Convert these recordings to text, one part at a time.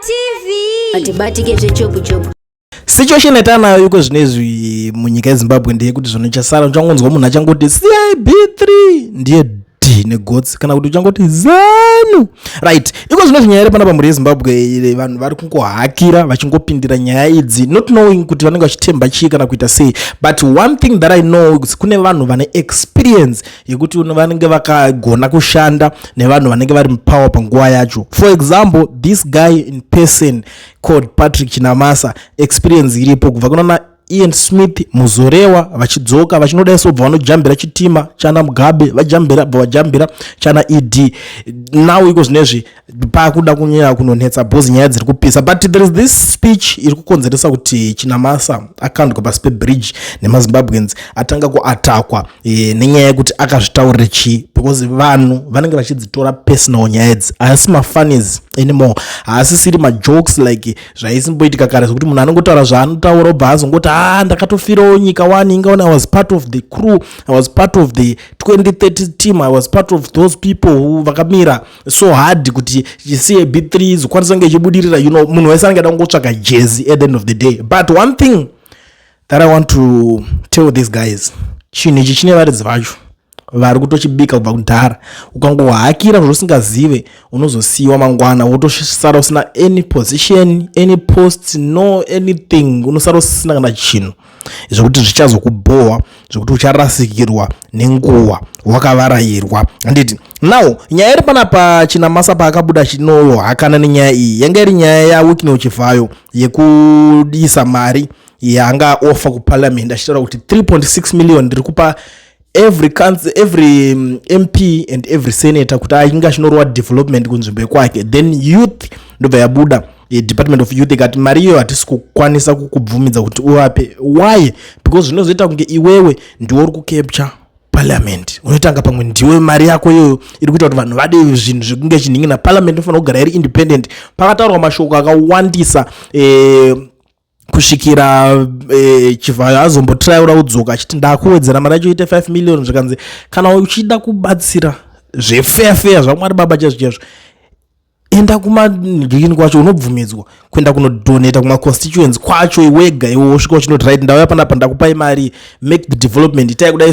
TV atibati zvechopu situation etanayo yuko zvinezvi munyika yeZimbabwe ndeyekuti zvinhu chasara uchangonzwa munhu achangoti CIB3 ndiye D negotsi kana kuti uchangoti zanu right iko zvinezvi nyaya iri panapa muri yeZimbabwe vanhu vari kungohakira vachingopindira nyaya idzi not knowing kuti vanenge vachitemba chii kana kuita sei but one thing that I know kune vanhu vane experience yekuti vanenge vakagona kushanda nevanhu vanenge vari mupower panguva yacho. For example, this guy in person called Patrick Chinamasa, experience iripo kubva kuna Ian Smith muzorewa vachidzoka vachinoda sobva vanojambira chitima chana Mugabe vajambira chana ED. Now iko zvinezvi pakuda kunyanya kunonetsa bozi nyaya dziri kupisa, but there is this speech iri kukonzeresa kuti Chinamasa akandwa pasi pebridge nemaZimbabweans atanga kuatakwa nenyaya yekuti akazvitaurira chi because vanhu vanenge vachidzitora personal nyaya idzi asi mafunnies anymore, haasisiri majokes like zvaisimboitika kare zvokuti munhu anongotaura zvaanotaura obva azongoti ndakatofirawo nyika wani ingaona I was part of the crew, I was part of the 2030 team, I was part of those people who vakamira so hard kuti CIB3 zokwanisa kunge ichibudirira, you know, munhu wese anenge ada kungotsvaka jezi at the end of the day. But one thing that I want to tell these guys, chinhu ichi chine varidzi vacho vari kutochibika kubva kudhara. Ukangohakira zvosingazive unozosiyiwa mangwana wotosara usina any position, any post, no anything, unosara usina kana chinhu zvokuti zvichazokubohwa, zvokuti ucharasikirwa nenguva wakavarayirwa. Handiti now nyaya iri panapa Chinamasa paakabuda chinohakana nenyaya iyi yanga iri nyaya yawiki neuchivhayo yekuisa mari yanga offer kuparliament achitaura kuti 3.6 million ndiri kupa every MP and every senator kuti ainga chinorwa development kunzvimbo yekwake. Then youth ndobva yabuda Department of Youth ikati mari iyo hatisi kukwanisa kukubvumidza kuti uvape. Why? Because zvinozoita kunge iwewe ndiwe uri kucapture parliament, unotanga pamwe ndiwe mari yako iyoyo iri kuita kuti vanhu vade zvinhu zvekunge chinhingi na parliament inofanira kugara iri independent. Pakataurwa mashoko akawandisa kusvikira chivhayo azombotraura udzoka achiti ndakuwedzera mari yacho ite 5 million zvikanzi kana uchida kubatsira zvefair zvamwari baba chezvo enda kumadhikini kwacho unobvumidzwa kuenda kunodonata kuma-constituents kwacho iwega iwe wosvika uchinoti right ndauya panapa ndakupai mari, make the development, itai kudai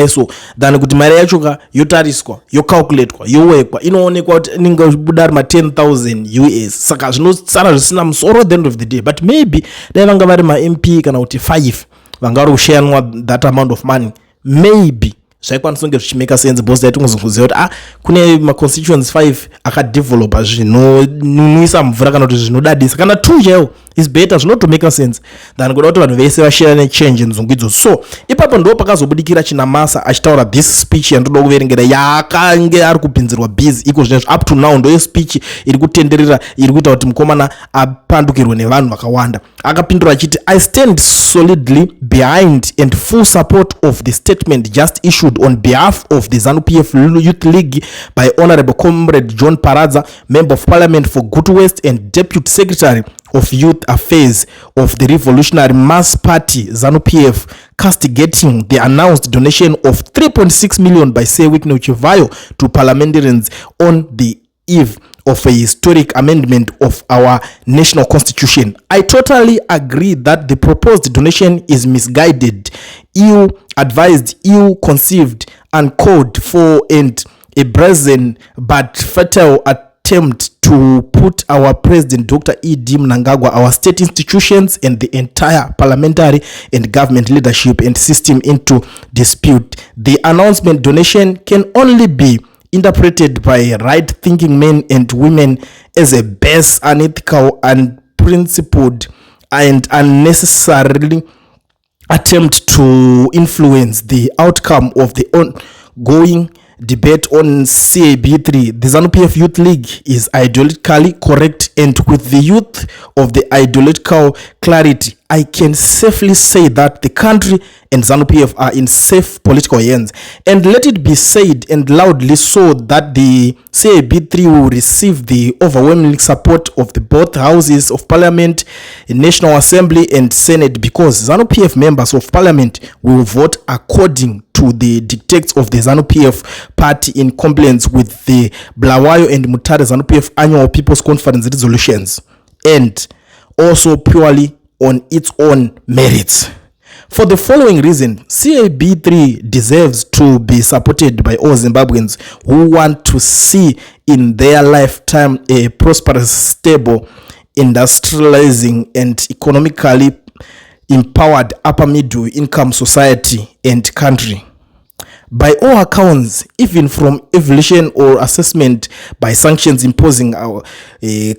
so than kuti mari yacho yotariswa, yocalculatwa, yowekwa, inoonekwa kuti inenge ichibuda ari ma10,000 US. Saka zvinosara zvisina musoro at the end of the day. But maybe dai vanga vari ma-MP kana kuti 5 vanga vari kushayanwa that amount of money, maybe zvaikwanisa kunge zvichimeka sense bosi yaitongozunguziva kuti kune ma-constituents 5 akadevelopa zvinonwisa mvura kana kuti zvinodadisa kana 2 chaiwo is better, zvinotomeka sense than kuda kuti vanhu vese vashira nechange nzungu idzo. So ipapo ndo pakazobudikira Chinamasa achitaura this speech yandoda kuverengera yakange ari kupinzirwa busy iko zvinezvo up to now ndo speech iri kutenderera iri kuita kuti mukomana apandukirwe nevanhu vakawanda. Akapindura achiti I stand solidly behind and full support of the statement just issued on behalf of the ZANU-PF Youth League by Honorable Comrade John Paradza, Member of Parliament for Gutu West and Deputy Secretary of Youth Affairs of the Revolutionary Mass Party ZANU-PF, castigating the announced donation of 3.6 million by Sewik Neuchivayo to parliamentarians on the eve of a historic amendment of our national constitution. I totally agree that the proposed donation is misguided, ill-advised, ill-conceived, uncalled for, and a brazen but fatal attempt to put our President Dr. E.D. Mnangagwa, our state institutions, and the entire parliamentary and government leadership and system into dispute. The announcement donation can only be interpreted by right-thinking men and women as a base, unethical, unprincipled, and unnecessarily attempt to influence the outcome of the ongoing debate on CIB3. The ZANU-PF Youth League is ideologically correct, and with the youth of the ideological clarity, I can safely say that the country and ZANU-PF are in safe political hands. And let it be said and loudly so that the CIB3 will receive the overwhelming support of the both houses of Parliament, National Assembly and Senate, because ZANU-PF members of Parliament will vote according to the dictates of the ZANU-PF party in compliance with the Blawayo and Mutare ZANU-PF annual People's Conference resolutions. and also purely on its own merits. For the following reason, CAB3 deserves to be supported by all Zimbabweans who want to see in their lifetime a prosperous, stable, industrializing and economically empowered upper middle income society and country. By all accounts, even from evaluation or assessment by sanctions imposing our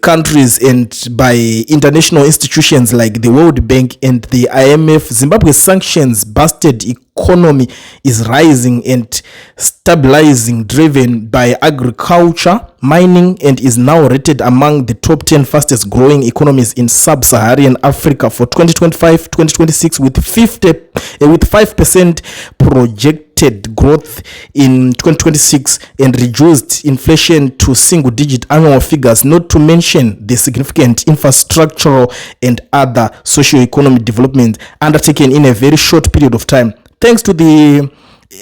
countries and by international institutions like the World Bank and the IMF, Zimbabwe's sanctions busted economy is rising and stabilizing, driven by agriculture, mining, and is now rated among the top 10 fastest growing economies in sub-Saharan Africa for 2025-2026 with 5% projected growth in 2026 and reduced inflation to single-digit annual figures, not to mention the significant infrastructural and other socio-economic development undertaken in a very short period of time. Thanks to the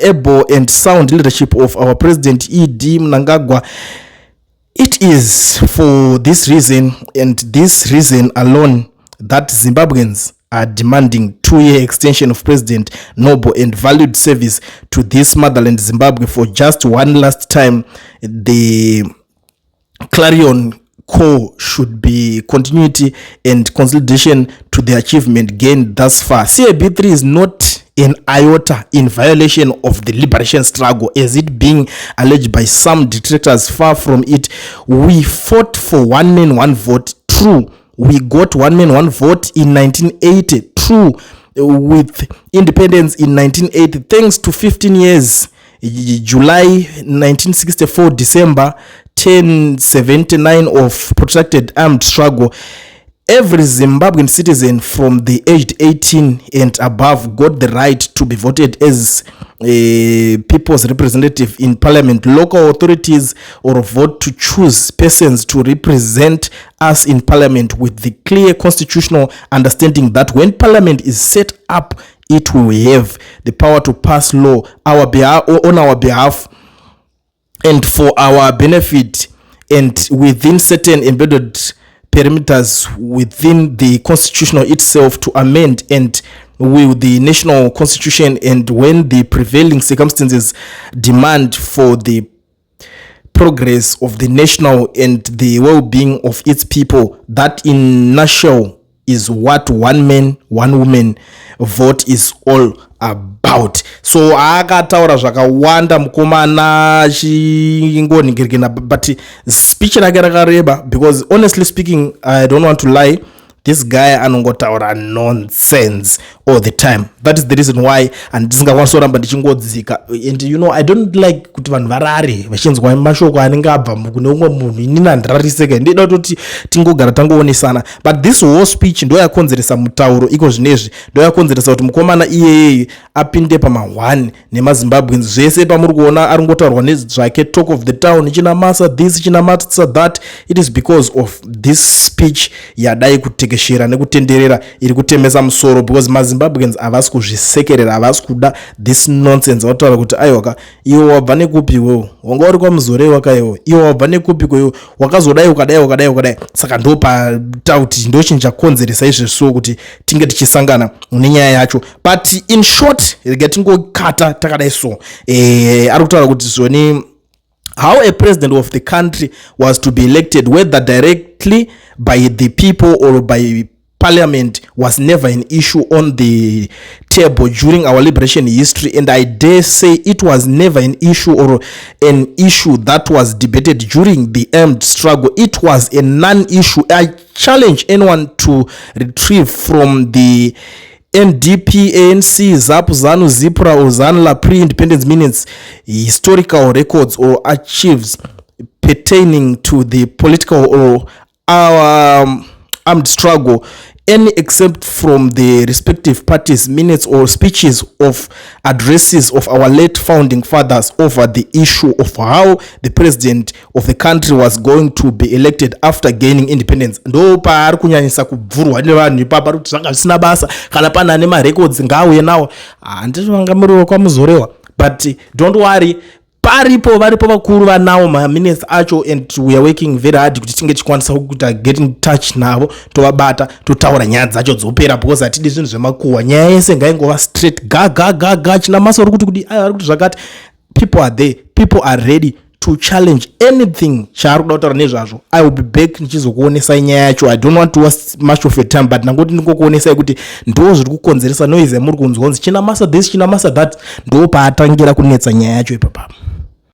able and sound leadership of our President E.D. Mnangagwa, it is for this reason and this reason alone that Zimbabweans are demanding 2-year extension of President noble and valued service to this motherland Zimbabwe for just one last time. The clarion call should be continuity and consolidation to the achievement gained thus far. CAB3 is not an iota in violation of the liberation struggle as it being alleged by some detractors. Far from it. We fought for one man, one vote. True. We got one man, one vote in 1980. True. With independence in 1980. Thanks to 15 years, July 1964, December 1079 of protracted armed struggle, every Zimbabwean citizen from the aged 18 and above got the right to be voted as a people's representative in parliament, local authorities, or vote to choose persons to represent us in parliament with the clear constitutional understanding that when parliament is set up, it will have the power to pass law on our behalf and for our benefit, and within certain embedded perimeters within the constitution itself to amend and with the national constitution, and when the prevailing circumstances demand for the progress of the national and the well-being of its people. That in nutshell is what one man, one woman vote is all about. So akataura zvakawanda mukomana chingoningirikina, but speech rake rakareba, because honestly speaking, I don't want to lie, this guy anongotaura nonsense all the time. That is the reason why andisingakwanisa kuramba ndichingodzika. And you know, I don't like kuti vanhu varare vachinzwa mashoko anenge abva kune umwe munhu. Inini handirariseka, ndida kuti tingogara tangoonesana. But this whole speech ndo yakonzeresa mutauro iko zvinezvi, ndo yakonzeresa kuti mukomana iyeye apinde pama1 nemazimbabweans zvese pamuri kuona ari ngotaurwa nezvake, talk of the town, Chinamasa this, Chinamasa that. It is because of this speech yadai kutekeshera nekutenderera iri kutemesa musoro, because mazimbabweans havasi kuzvisekerera, havasi kuda this nonsense. Vataura kuti aiwaka iwo wabva nekupi wewo, wanga uri kwamuzore wakaiwo, iwo wabva nekupi kwewo, wakazodai ukadai. Saka ndo patauti ndo chinhu chakonzeresa izvezvi so kuti tinge tichisangana nenyaya yacho. But in short, rega tingokata takadai so ari kutaura kuti zvoni how a president of the country was to be elected, whether directly by the people or by parliament, was never an issue on the table during our liberation history, and I dare say it was never an issue or an issue that was debated during the armed struggle. It was a non-issue. I challenge anyone to retrieve from the NDP, ANC, ZAPU, ZANU, ZIPRA, or ZANLA pre-independence minutes historical records or archives pertaining to the political or armed struggle, any except from the respective parties' minutes or speeches of addresses of our late founding fathers over the issue of how the president of the country was going to be elected after gaining independence. Ndo paari kunyanyisa kubvurwa nevanhu ipapa kuti zvanga zvisina basa kana pana nemarecords ngauye nawo. Handiti vanga muri kwamuzorewa, but don't worry, varipo vakuru vanawo maminutes acho, and we are working very hard kuti tinge tichikwanisa kuti get in touch navo, tovabata, totaura nyaya dzacho dzopera, because hatidi zvinhu zvemakuhwa. Nyaya yese ngaingova straight ga Chinamasa uri kuti ari kuti zvakati. People are there, people are ready to challenge anything chaari kuda kutaura nezvazvo. I will be back nichizokuonesai nyaya yacho. I don't want to waste much of your time, but nangoti ndingokuonesai kuti ndo zviri kukonzeresa noise yamuri kunzwa kunzi Chinamasa this Chinamasa that, ndo paatangira kunetsa nyaya yacho ipapo.